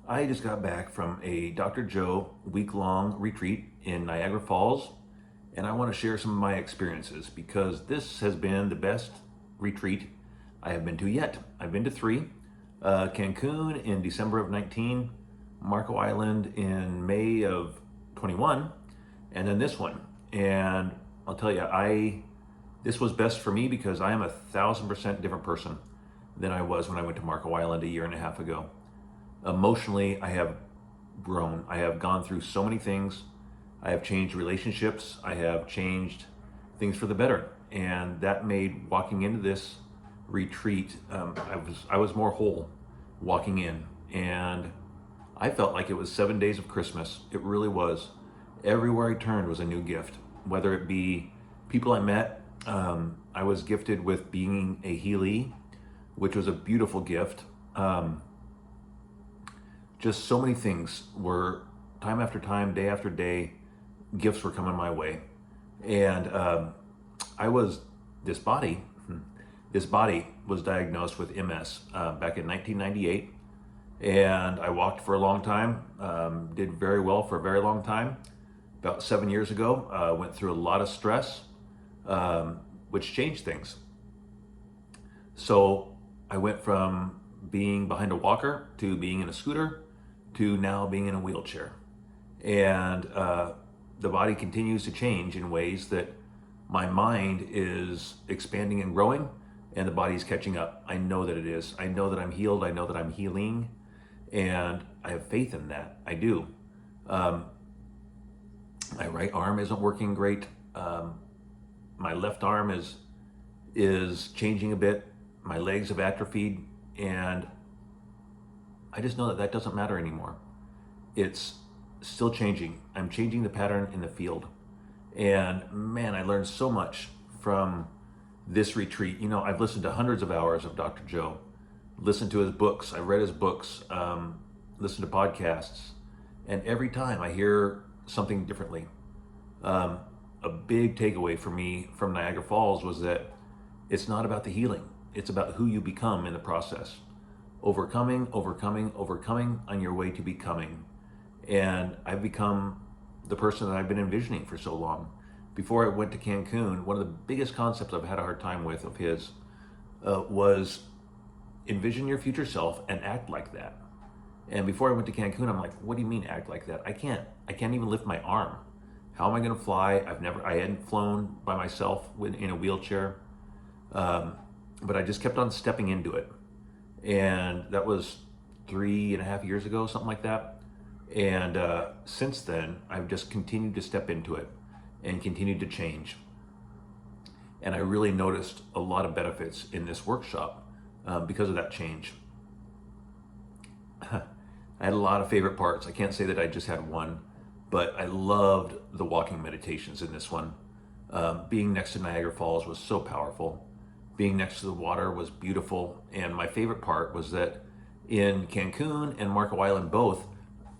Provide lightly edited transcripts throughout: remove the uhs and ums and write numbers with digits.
I just got back from a Dr. Joe week-long retreat in Niagara Falls, and I want to share some of my experiences because this has been the best retreat I have been to yet. I've been to three: Cancun in December of 19, Marco Island in May of 21, and then this one. And I'll tell you, this was best for me because I am 1,000% different person than I was when I went to Marco Island a year and a half ago. Emotionally, I have grown. I have gone through so many things. I have changed relationships. I have changed things for the better. And that made walking into this retreat, I was more whole walking in. And I felt like it was 7 days of Christmas. It really was. Everywhere I turned was a new gift, whether it be people I met. I was gifted with being a Healee, which was a beautiful gift. Just so many things were, time after time, day after day, gifts were coming my way. And I was, this body, this body was diagnosed with MS back in 1998. And I walked for a long time, did very well for a very long time. About 7 years ago, went through a lot of stress, which changed things. So I went from being behind a walker to being in a scooter to now being in a wheelchair. And the body continues to change in ways that my mind is expanding and growing, and the body's catching up. I know that it is. I know that I'm healed. I know that I'm healing, and I have faith in that. I do. My right arm isn't working great. My left arm is changing a bit. My legs have atrophied, and I just know that that doesn't matter anymore. It's still changing. I'm changing the pattern in the field. And man, I learned so much from this retreat. You know, I've listened to hundreds of hours of Dr. Joe, listened to his books, I read his books, listened to podcasts, and every time I hear something differently. A big takeaway for me from Niagara Falls was that it's not about the healing. It's about who you become in the process. Overcoming, overcoming, overcoming on your way to becoming. And I've become the person that I've been envisioning for so long. Before I went to Cancun, one of the biggest concepts I've had a hard time with of his was envision your future self and act like that. And before I went to Cancun, I'm like, what do you mean act like that? I can't even lift my arm. How am I gonna fly? I hadn't flown by myself in a wheelchair. But I just kept on stepping into it. And that was 3.5 years ago, something like that. And since then, I've just continued to step into it and continued to change. And I really noticed a lot of benefits in this workshop because of that change. I had a lot of favorite parts. I can't say that I just had one, but I loved the walking meditations in this one. Being next to Niagara Falls was so powerful. Being next to the water was beautiful. And my favorite part was that in Cancun and Marco Island both,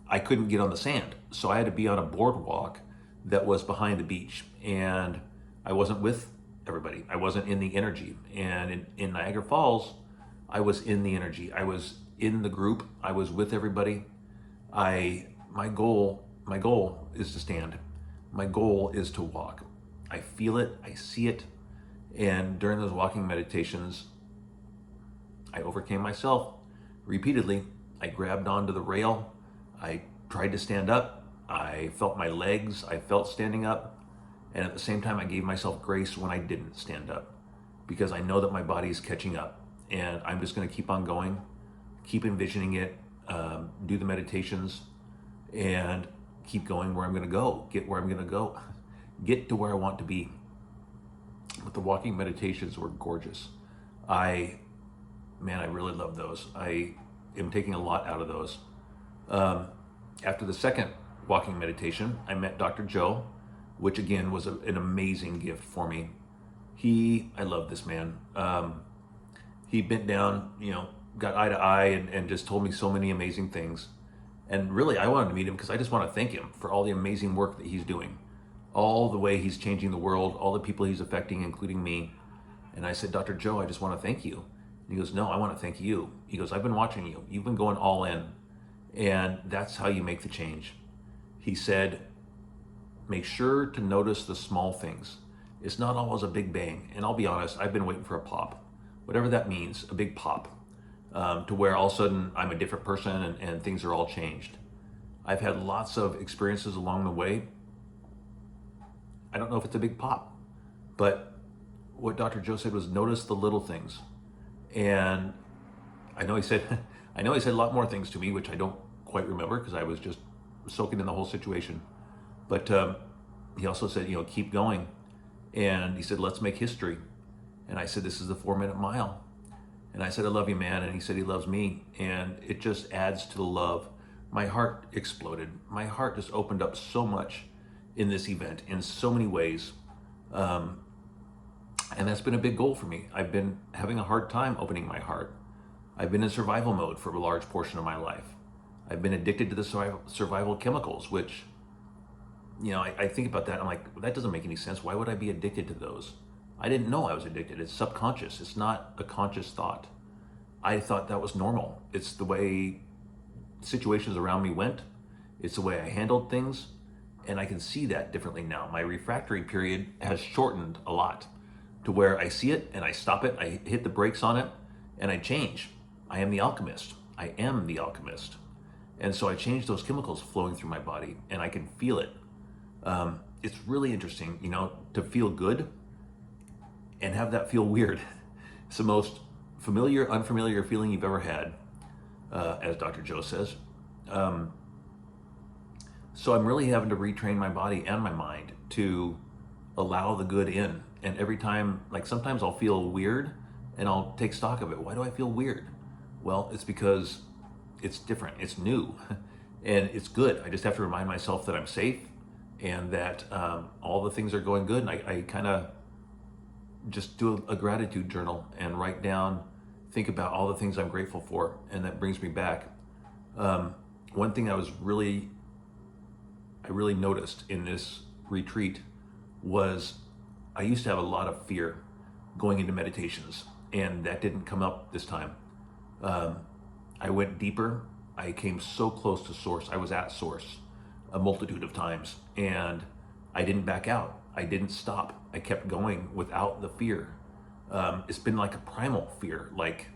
I couldn't get on the sand. So I had to be on a boardwalk that was behind the beach. And I wasn't with everybody. I wasn't in the energy. And in Niagara Falls, I was in the energy. I was in the group. I was with everybody. My goal is to stand. My goal is to walk. I feel it. I see it. And during those walking meditations, I overcame myself repeatedly. I grabbed onto the rail. I tried to stand up. I felt my legs. I felt standing up. And at the same time, I gave myself grace when I didn't stand up because I know that my body is catching up. And I'm just going to keep on going, keep envisioning it, do the meditations, and keep going where I'm going to go, get where I'm going to go, get to where I want to be. But the walking meditations were gorgeous. I really love those. I am taking a lot out of those. After the second walking meditation, I met Dr. Joe, which again was an amazing gift for me. I love this man. He bent down, got eye to eye and just told me so many amazing things. And really, I wanted to meet him because I just want to thank him for all the amazing work that he's doing, all the way he's changing the world, all the people he's affecting, including me. And I said, Dr. Joe, I just want to thank you. And he goes, no, I want to thank you. He goes, I've been watching you. You've been going all in. And that's how you make the change. He said, make sure to notice the small things. It's not always a big bang. And I'll be honest, I've been waiting for a pop, whatever that means, a big pop, to where all of a sudden I'm a different person and things are all changed. I've had lots of experiences along the way. I don't know if it's a big pop, but what Dr. Joe said was notice the little things. And I know he said, I know he said a lot more things to me, which I don't quite remember because I was just soaking in the whole situation. But he also said, keep going. And he said, let's make history. And I said, this is the 4-minute mile. And I said, I love you, man. And he said, he loves me. And it just adds to the love. My heart exploded. My heart just opened up so much in this event in so many ways. And that's been a big goal for me. I've been having a hard time opening my heart. I've been in survival mode for a large portion of my life. I've been addicted to the survival chemicals, which, I think about that. I'm like, that doesn't make any sense. Why would I be addicted to those? I didn't know I was addicted. It's subconscious. It's not a conscious thought. I thought that was normal. It's the way situations around me went. It's the way I handled things. And I can see that differently now. My refractory period has shortened a lot to where I see it and I stop it. I hit the brakes on it and I change. I am the alchemist. I am the alchemist. And so I changed those chemicals flowing through my body and I can feel it. It's really interesting, to feel good and have that feel weird. It's the most familiar, unfamiliar feeling you've ever had, as Dr. Joe says. So I'm really having to retrain my body and my mind to allow the good in. And every time, like sometimes I'll feel weird and I'll take stock of it. Why do I feel weird? Well, it's because it's different, it's new, and it's good. I just have to remind myself that I'm safe and that all the things are going good. And I kind of just do a gratitude journal and write down, think about all the things I'm grateful for, and that brings me back. One thing I really noticed in this retreat was I used to have a lot of fear going into meditations, and that didn't come up this time. I went deeper. I came so close to source. I was at source a multitude of times, and I didn't back out. I didn't stop. I kept going without the fear. It's been like a primal fear, like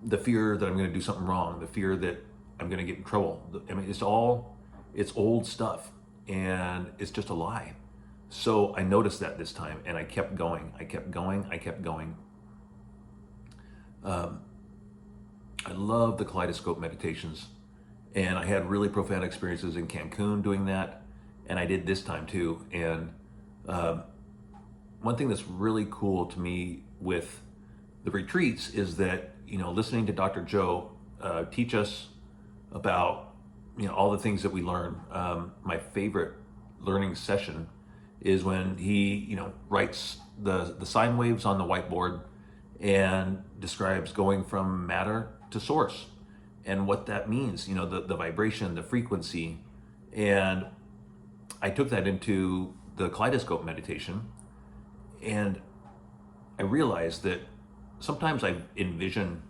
the fear that I'm going to do something wrong, the fear that I'm going to get in trouble. I mean, it's old stuff, and it's just a lie. So I noticed that this time, and I kept going. I kept going. I kept going. I love the Kaleidoscope meditations, and I had really profound experiences in Cancun doing that, and I did this time too. And one thing that's really cool to me with the retreats is that, listening to Dr. Joe teach us about, all the things that we learn. My favorite learning session is when he, writes the sine waves on the whiteboard and describes going from matter to source and what that means, the vibration, the frequency. And I took that into the Kaleidoscope meditation, and I realized that sometimes I envision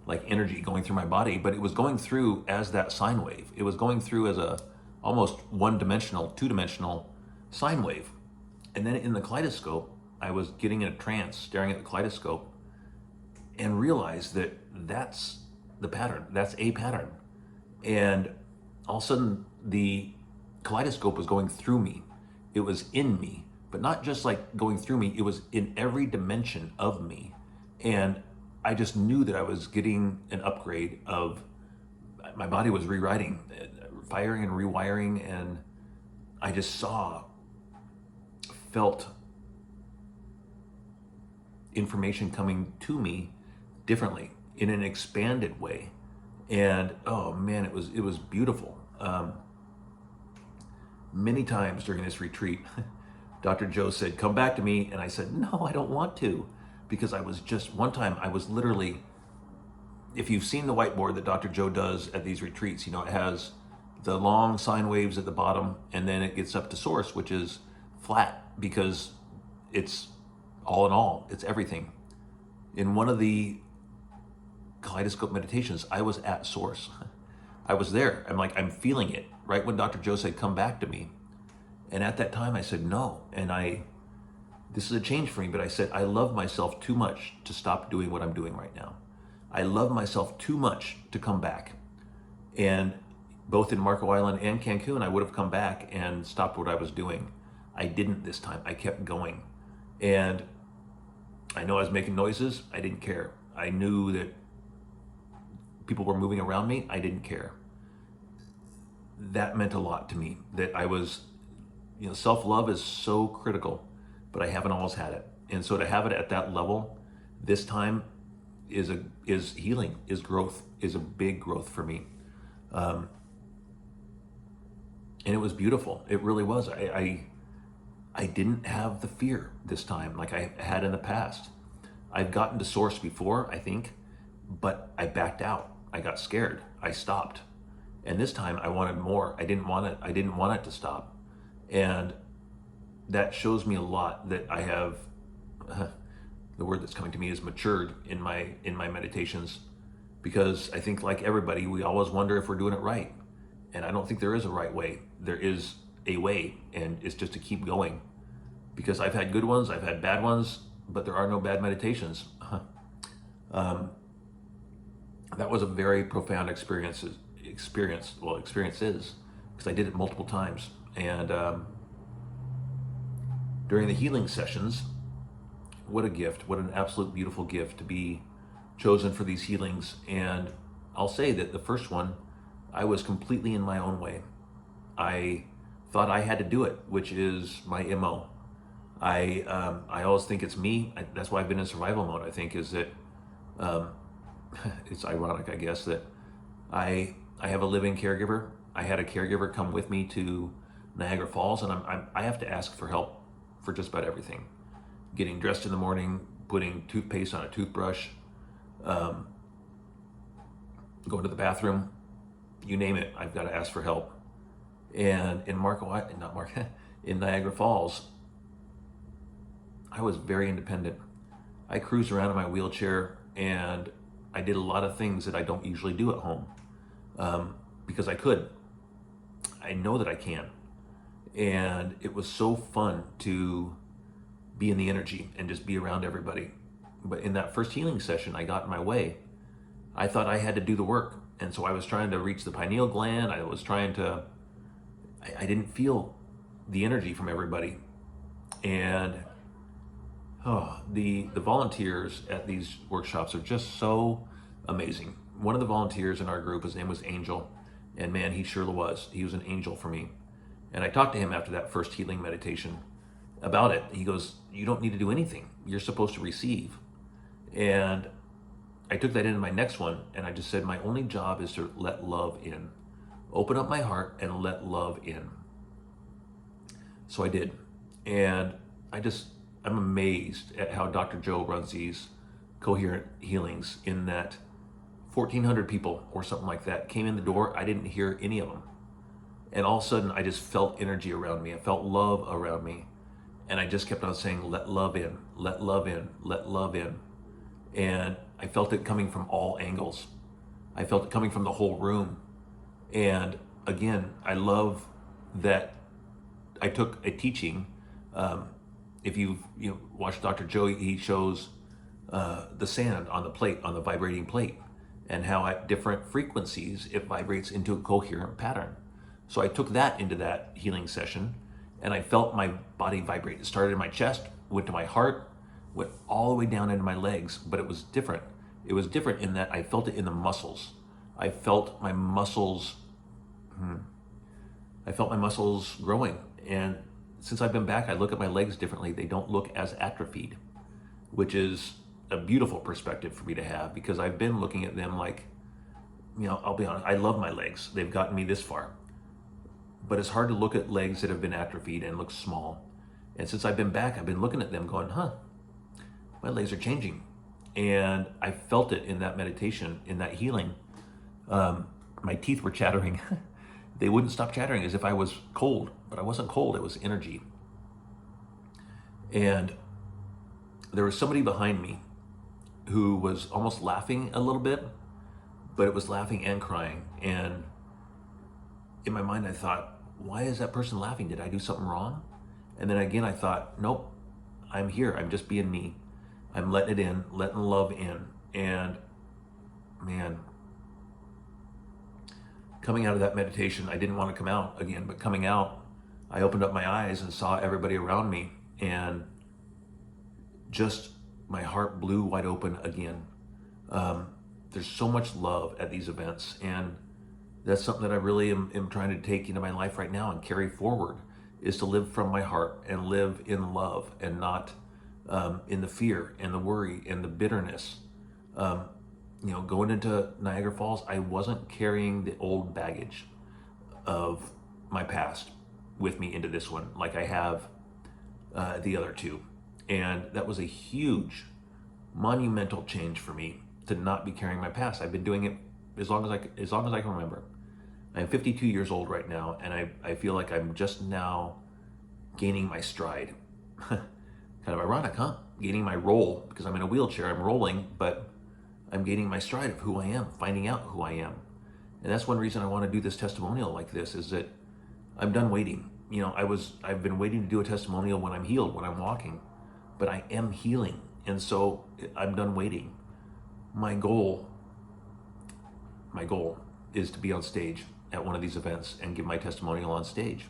like energy going through my body, but it was going through as that sine wave. It was going through as a almost one-dimensional, two-dimensional sine wave. And then in the Kaleidoscope, I was getting in a trance, staring at the Kaleidoscope, and realized that that's the pattern. That's a pattern. And all of a sudden, the Kaleidoscope was going through me. It was in me, but not just like going through me. It was in every dimension of me. And I just knew that I was getting an upgrade of, my body was rewriting, firing and rewiring, and I just felt information coming to me differently in an expanded way. And oh man, it was beautiful. Many times during this retreat, Dr. Joe said, come back to me. And I said, no, I don't want to. Because one time I was literally, if you've seen the whiteboard that Dr. Joe does at these retreats, it has the long sine waves at the bottom, and then it gets up to source, which is flat because it's all in all, it's everything. In one of the Kaleidoscope meditations, I was at source. I was there. I'm like, I'm feeling it. Right when Dr. Joe said, come back to me. And at that time I said, no. And this is a change for me, but I said, I love myself too much to stop doing what I'm doing right now. I love myself too much to come back. And both in Marco Island and Cancun, I would have come back and stopped what I was doing. I didn't this time. I kept going. And I know I was making noises. I didn't care. I knew that people were moving around me. I didn't care. That meant a lot to me, that I was, self-love is so critical, but I haven't always had it. And so to have it at that level this time is healing, is growth, is a big growth for me. And it was beautiful. It really was. I didn't have the fear this time like I had in the past. I've gotten to source before, I think, but I backed out. I got scared. I stopped. And this time I wanted more. I didn't want it to stop. And that shows me a lot that I have, the word that's coming to me is matured in my meditations, because I think like everybody, we always wonder if we're doing it right. And I don't think there is a right way. There is a way, and it's just to keep going. Because I've had good ones, I've had bad ones, but there are no bad meditations. That was a very profound experience is, because I did it multiple times. And during the healing sessions, what a gift, what an absolute beautiful gift to be chosen for these healings. And I'll say that the first one, I was completely in my own way. I thought I had to do it, which is my MO. I always think it's me. That's why I've been in survival mode, I think, is that it's ironic, I guess, that I have a living caregiver. I had a caregiver come with me to Niagara Falls, and I have to ask for help for just about everything. Getting dressed in the morning, putting toothpaste on a toothbrush, going to the bathroom, you name it, I've got to ask for help. And in in Niagara Falls, I was very independent. I cruised around in my wheelchair, and I did a lot of things that I don't usually do at home, because I could. I know that I can. And it was so fun to be in the energy and just be around everybody. But in that first healing session, I got in my way. I thought I had to do the work. And so I was trying to reach the pineal gland. I didn't feel the energy from everybody. And the volunteers at these workshops are just so amazing. One of the volunteers in our group, his name was Angel, and man, he surely was. He was an angel for me. And I talked to him after that first healing meditation about it. He goes, you don't need to do anything. You're supposed to receive. And I took that into my next one, and I just said, my only job is to let love in. Open up my heart and let love in. So I did. And I'm amazed at how Dr. Joe runs these Coherent healings, in that 1,400 people or something like that came in the door. I didn't hear any of them. And all of a sudden, I just felt energy around me. I felt love around me. And I just kept on saying, let love in, let love in, let love in. And I felt it coming from all angles. I felt it coming from the whole room. And again, I love that I took a teaching. If you've watched Dr. Joe, he shows the sand on the plate, on the vibrating plate, and how at different frequencies it vibrates into a coherent pattern. So I took that into that healing session, and I felt my body vibrate. It started in my chest, went to my heart, went all the way down into my legs, but it was different. It was different in that I felt it in the muscles. I felt my muscles growing. And since I've been back, I look at my legs differently. They don't look as atrophied, which is a beautiful perspective for me to have, because I've been looking at them like, I'll be honest, I love my legs. They've gotten me this far. But it's hard to look at legs that have been atrophied and look small. And since I've been back, I've been looking at them going, my legs are changing. And I felt it in that meditation, in that healing. My teeth were chattering. They wouldn't stop chattering, as if I was cold, but I wasn't cold, it was energy. And there was somebody behind me who was almost laughing a little bit, but it was laughing and crying. And in my mind, I thought, why is that person laughing? Did I do something wrong? And then again, I thought, nope, I'm here. I'm just being me. I'm letting it in, letting love in. And man, coming out of that meditation, I didn't want to come out again, but coming out, I opened up my eyes and saw everybody around me, and just my heart blew wide open again. There's so much love at these events, and that's something that I really am trying to take into my life right now and carry forward, is to live from my heart and live in love and not in the fear and the worry and the bitterness. Going into Niagara Falls, I wasn't carrying the old baggage of my past with me into this one like I have the other two. And that was a huge, monumental change for me, to not be carrying my past. I've been doing it as long as I can remember. I'm 52 years old right now, and I feel like I'm just now gaining my stride. Kind of ironic, huh? Gaining my roll, because I'm in a wheelchair, I'm rolling, but I'm gaining my stride of who I am, finding out who I am. And that's one reason I want to do this testimonial like this, is that I'm done waiting. I've been waiting to do a testimonial when I'm healed, when I'm walking, but I am healing. And so I'm done waiting. My goal is to be on stage at one of these events and give my testimonial on stage.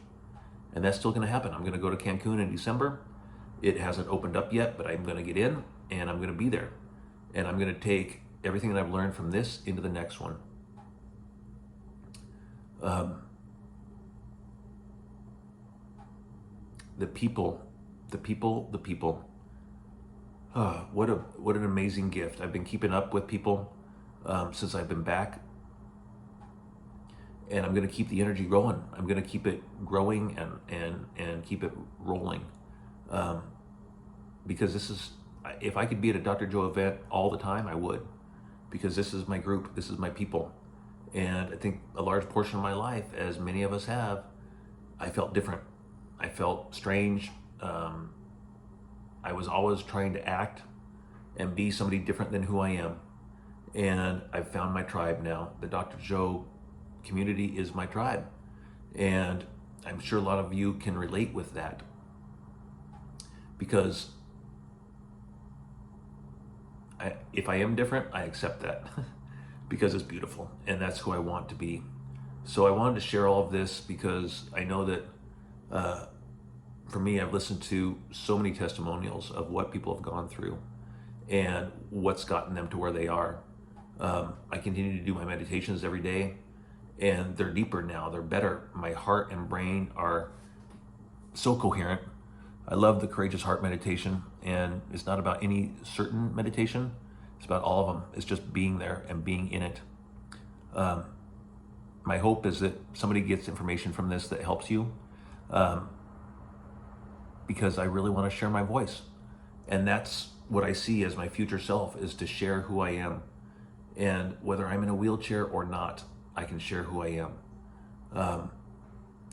And that's still going to happen. I'm going to go to Cancun in December. It hasn't opened up yet, but I'm going to get in, and I'm going to be there. And I'm going to take everything that I've learned from this into the next one. The people. What an amazing gift. I've been keeping up with people since I've been back. And I'm going to keep the energy going. I'm going to keep it growing and keep it rolling. Because this is, if I could be at a Dr. Joe event all the time, I would. Because this is my group, this is my people. And I think a large portion of my life, as many of us have, I felt different. I felt strange. I was always trying to act and be somebody different than who I am. And I've found my tribe now. The Dr. Joe community is my tribe. And I'm sure a lot of you can relate with that. Because if I am different, I accept that. Because it's beautiful, and that's who I want to be. So I wanted to share all of this because I know that for me, I've listened to so many testimonials of what people have gone through and what's gotten them to where they are. I continue to do my meditations every day, and they're deeper now, they're better. My heart and brain are so coherent. I love the Courageous Heart meditation, and it's not about any certain meditation, it's about all of them. It's just being there and being in it. My hope is that somebody gets information from this that helps you, because I really want to share my voice. And that's what I see as my future self, is to share who I am. And whether I'm in a wheelchair or not, I can share who I am.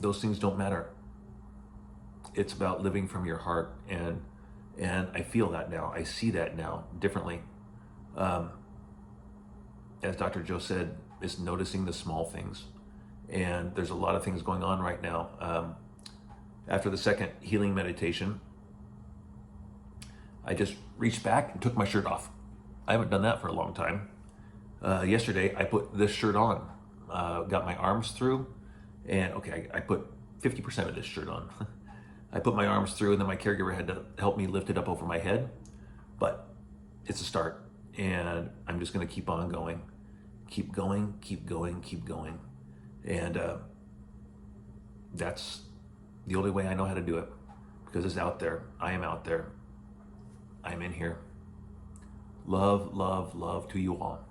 Those things don't matter. It's about living from your heart, and I feel that now. I see that now differently. As Dr. Joe said, it's noticing the small things. And there's a lot of things going on right now. After the second healing meditation, I just reached back and took my shirt off. I haven't done that for a long time. Yesterday, I put this shirt on, got my arms through, and okay, I put 50% of this shirt on. I put my arms through, and then my caregiver had to help me lift it up over my head. But it's a start, and I'm just going to keep on going. Keep going, keep going, keep going. And that's the only way I know how to do it, because it's out there. I am out there. I'm in here. Love, love, love to you all.